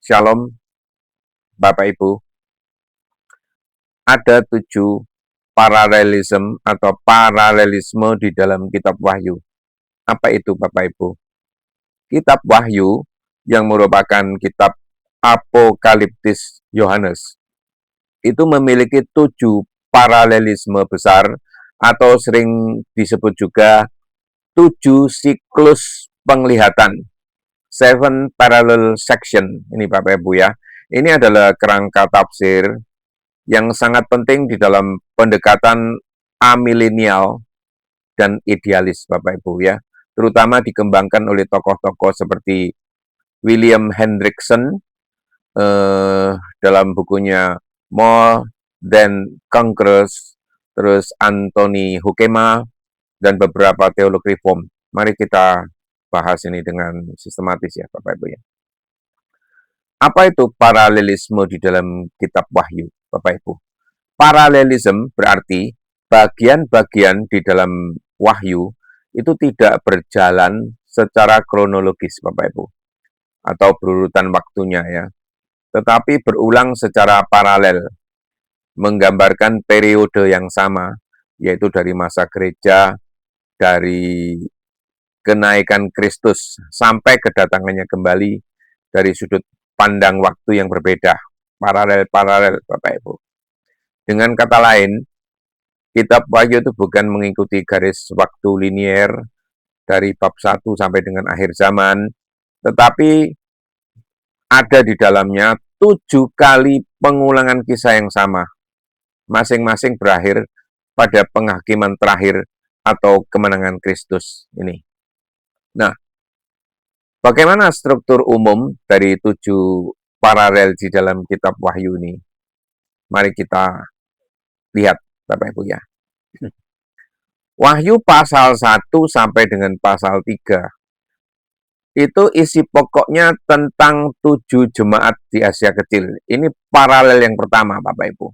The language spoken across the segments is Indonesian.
Shalom, Bapak Ibu. Ada 7 paralelisme atau paralelisme di dalam kitab Wahyu. Apa itu Bapak Ibu? Kitab Wahyu yang merupakan kitab apokaliptis Yohanes itu memiliki 7 paralelisme besar atau sering disebut juga 7 siklus penglihatan. 7 parallel section. Ini Bapak Ibu ya. Ini adalah kerangka tafsir yang sangat penting di dalam pendekatan amilenial dan idealis Bapak Ibu ya. Terutama dikembangkan oleh tokoh-tokoh seperti William Hendrickson dalam bukunya More Than Conquerors, terus Anthony Hoekema, dan beberapa teolog reform. Mari kita bahas ini dengan sistematis ya Bapak Ibu ya. Apa itu paralelisme di dalam kitab Wahyu Bapak Ibu? Paralelisme berarti bagian-bagian di dalam Wahyu itu tidak berjalan secara kronologis Bapak Ibu atau berurutan waktunya ya, tetapi berulang secara paralel, menggambarkan periode yang sama, yaitu dari masa gereja, dari kenaikan Kristus sampai kedatangannya kembali dari sudut pandang waktu yang berbeda, paralel-paralel Bapak Ibu. Dengan kata lain, kitab Wahyu itu bukan mengikuti garis waktu linier dari bab 1 sampai dengan akhir zaman, tetapi ada di dalamnya 7 kali pengulangan kisah yang sama, masing-masing berakhir pada penghakiman terakhir atau kemenangan Kristus ini. Nah, bagaimana struktur umum dari 7 paralel di dalam kitab Wahyu ini? Mari kita lihat, Bapak Ibu ya. Wahyu pasal 1 sampai dengan pasal 3. Itu isi pokoknya tentang 7 jemaat di Asia Kecil. Ini paralel yang pertama, Bapak Ibu.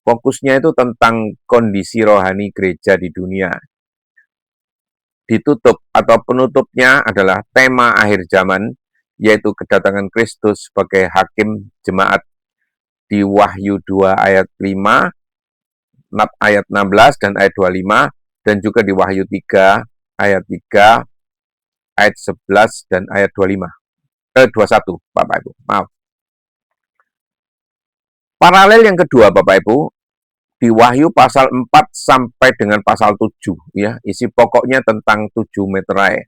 Fokusnya itu tentang kondisi rohani gereja di dunia. Ditutup atau penutupnya adalah tema akhir zaman, yaitu kedatangan Kristus sebagai hakim jemaat di Wahyu 2 ayat 5, ayat 16 dan ayat 25, dan juga di Wahyu 3 ayat 3, ayat 11 dan ayat 21, Bapak Ibu. Maaf. Paralel yang kedua, Bapak Ibu, di Wahyu pasal 4 sampai dengan pasal 7 ya, isi pokoknya tentang 7 meterai.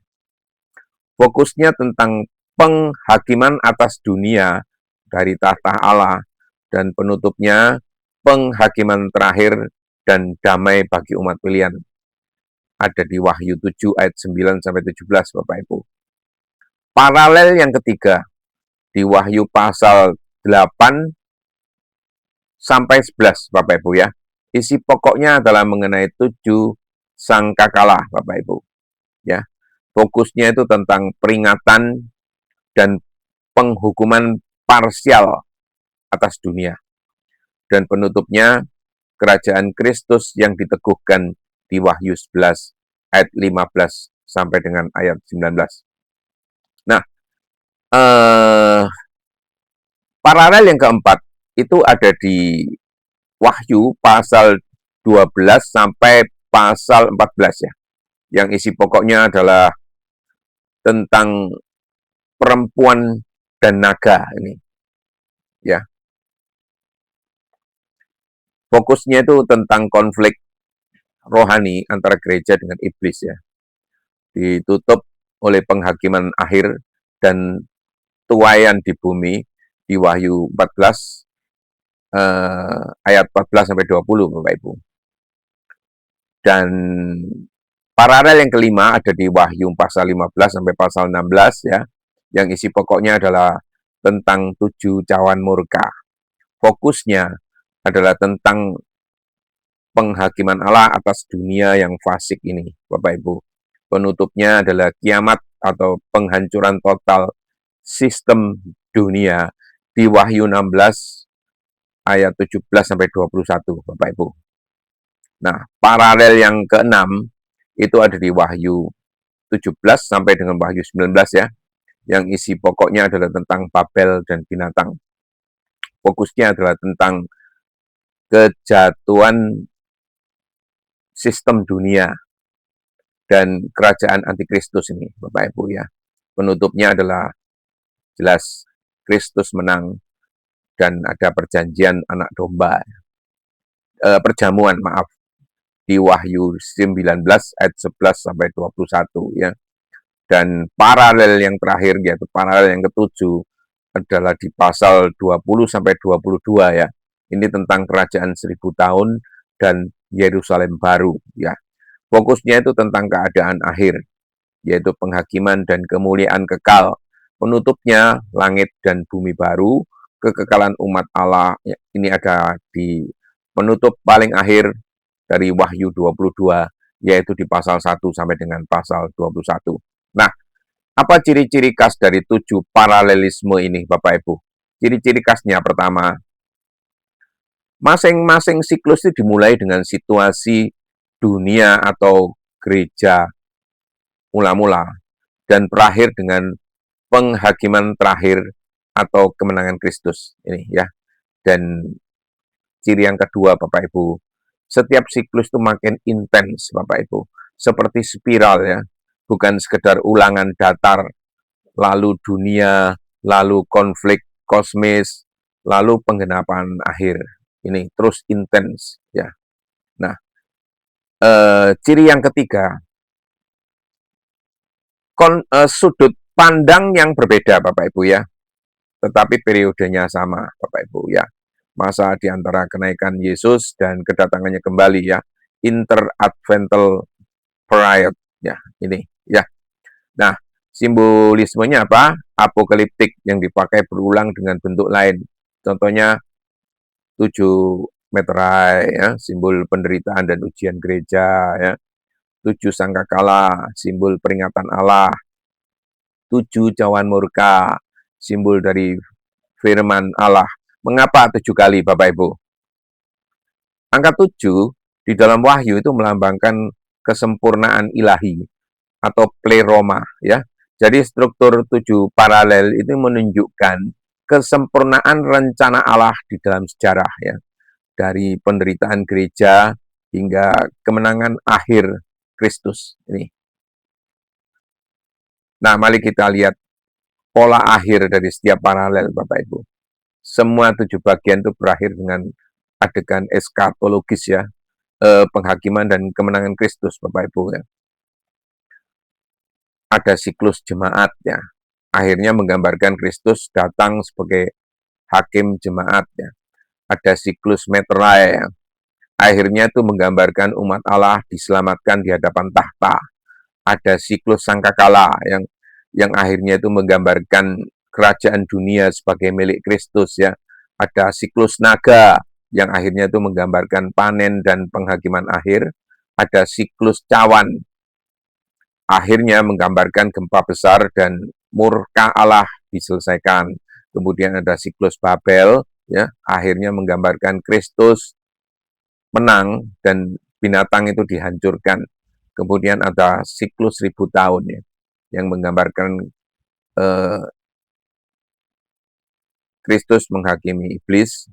Fokusnya tentang penghakiman atas dunia dari tahta Allah, dan penutupnya penghakiman terakhir dan damai bagi umat pilihan. Ada di Wahyu 7 ayat 9 sampai 17 Bapak Ibu. Paralel yang ketiga di Wahyu pasal 8 sampai 11 Bapak Ibu ya. Isi pokoknya adalah mengenai 7 sangkakala Bapak Ibu. Ya. Fokusnya itu tentang peringatan dan penghukuman parsial atas dunia. Dan penutupnya kerajaan Kristus yang diteguhkan di Wahyu 11 ayat 15 sampai dengan ayat 19. Nah, paralel yang keempat itu ada di Wahyu pasal 12 sampai pasal 14 ya. Yang isi pokoknya adalah tentang perempuan dan naga ini. Ya. Fokusnya itu tentang konflik rohani antara gereja dengan iblis ya. Ditutup oleh penghakiman akhir dan tuaian di bumi di Wahyu 14 ayat 14 sampai 20 Bapak Ibu. Dan paralel yang kelima ada di Wahyu pasal 15 sampai pasal 16 ya, yang isi pokoknya adalah tentang 7 cawan murka. Fokusnya adalah tentang penghakiman Allah atas dunia yang fasik ini, Bapak Ibu. Penutupnya adalah kiamat atau penghancuran total sistem dunia di Wahyu 16 ayat 17 sampai 21, Bapak Ibu. Nah, paralel yang keenam itu ada di Wahyu 17 sampai dengan Wahyu 19 ya, yang isi pokoknya adalah tentang Babel dan binatang. Fokusnya adalah tentang kejatuhan sistem dunia dan kerajaan antikristus ini, Bapak Ibu ya. Penutupnya adalah jelas Kristus menang dan ada perjanjian anak domba. Perjamuan, maaf, di Wahyu 19 ayat 11 sampai 21 ya. Dan paralel yang terakhir, yaitu paralel yang ketujuh, adalah di pasal 20 sampai 22 ya. Ini tentang kerajaan 1000 tahun dan Yerusalem baru ya. Fokusnya itu tentang keadaan akhir, yaitu penghakiman dan kemuliaan kekal. Penutupnya langit dan bumi baru, kekekalan umat Allah. Ini ada di penutup paling akhir dari Wahyu 22, yaitu di pasal 1 sampai dengan pasal 21. Nah, apa ciri-ciri khas dari 7 paralelisme ini, Bapak Ibu? Ciri-ciri khasnya pertama, masing-masing siklus itu dimulai dengan situasi dunia atau gereja mula-mula dan berakhir dengan penghakiman terakhir atau kemenangan Kristus ini ya. Dan ciri yang kedua, Bapak Ibu, setiap siklus itu makin intens, Bapak Ibu, seperti spiral ya, bukan sekedar ulangan datar, lalu dunia, lalu konflik kosmis, lalu penggenapan akhir. Ini terus intens ya. Nah, ciri yang ketiga, sudut pandang yang berbeda, Bapak Ibu ya, tetapi periodenya sama, Bapak Ibu ya. Masa di antara kenaikan Yesus dan kedatangannya kembali ya, interadvental period ya, ini ya. Nah, simbolismenya apa? Apokaliptik yang dipakai berulang dengan bentuk lain. Contohnya 7 meterai ya, simbol penderitaan dan ujian gereja ya. 7 sangkakala, simbol peringatan Allah. 7 cawan murka, simbol dari firman Allah. Mengapa 7 kali, Bapak Ibu? Angka 7 di dalam Wahyu itu melambangkan kesempurnaan ilahi atau pleroma ya. Jadi struktur 7 paralel itu menunjukkan kesempurnaan rencana Allah di dalam sejarah ya. Dari penderitaan gereja hingga kemenangan akhir Kristus ini. Nah, mari kita lihat pola akhir dari setiap paralel, Bapak Ibu. Semua 7 bagian itu berakhir dengan adegan eskatologis ya, penghakiman dan kemenangan Kristus, Bapak Ibu ya. Ada siklus jemaat ya, akhirnya menggambarkan Kristus datang sebagai hakim jemaat ya. Ada siklus meterai ya, akhirnya itu menggambarkan umat Allah diselamatkan di hadapan tahta. Ada siklus sangkakala yang akhirnya itu menggambarkan kerajaan dunia sebagai milik Kristus ya. Ada siklus naga yang akhirnya itu menggambarkan panen dan penghakiman akhir. Ada siklus cawan, akhirnya menggambarkan gempa besar dan murka Allah diselesaikan. Kemudian ada siklus Babel, ya, akhirnya menggambarkan Kristus menang dan binatang itu dihancurkan. Kemudian ada siklus 1000 tahun ya, yang menggambarkan Kristus menghakimi iblis,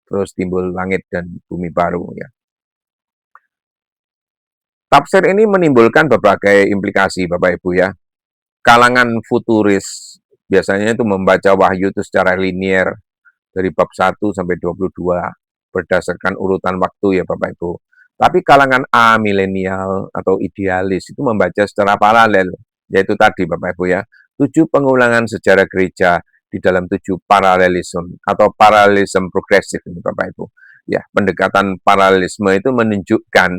terus timbul langit dan bumi baru ya. Tafsir ini menimbulkan berbagai implikasi, Bapak Ibu ya. Kalangan futuris biasanya itu membaca Wahyu itu secara linier dari bab 1 sampai 22 berdasarkan urutan waktu ya Bapak Ibu. Tapi kalangan amilenial atau idealis itu membaca secara paralel, yaitu tadi Bapak Ibu ya, 7 pengulangan sejarah gereja di dalam 7 paralelisme atau paralelisme progresif ini Bapak Ibu. Ya, pendekatan paralelisme itu menunjukkan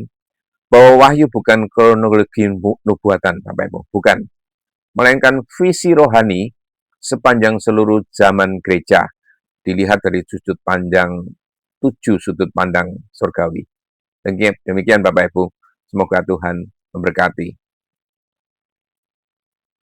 bahwa Wahyu bukan kronologi nubuatan Bapak Ibu, bukan. Melainkan visi rohani sepanjang seluruh zaman gereja dilihat dari sudut pandang 7 sudut pandang surgawi. Demikian Bapak Ibu, semoga Tuhan memberkati.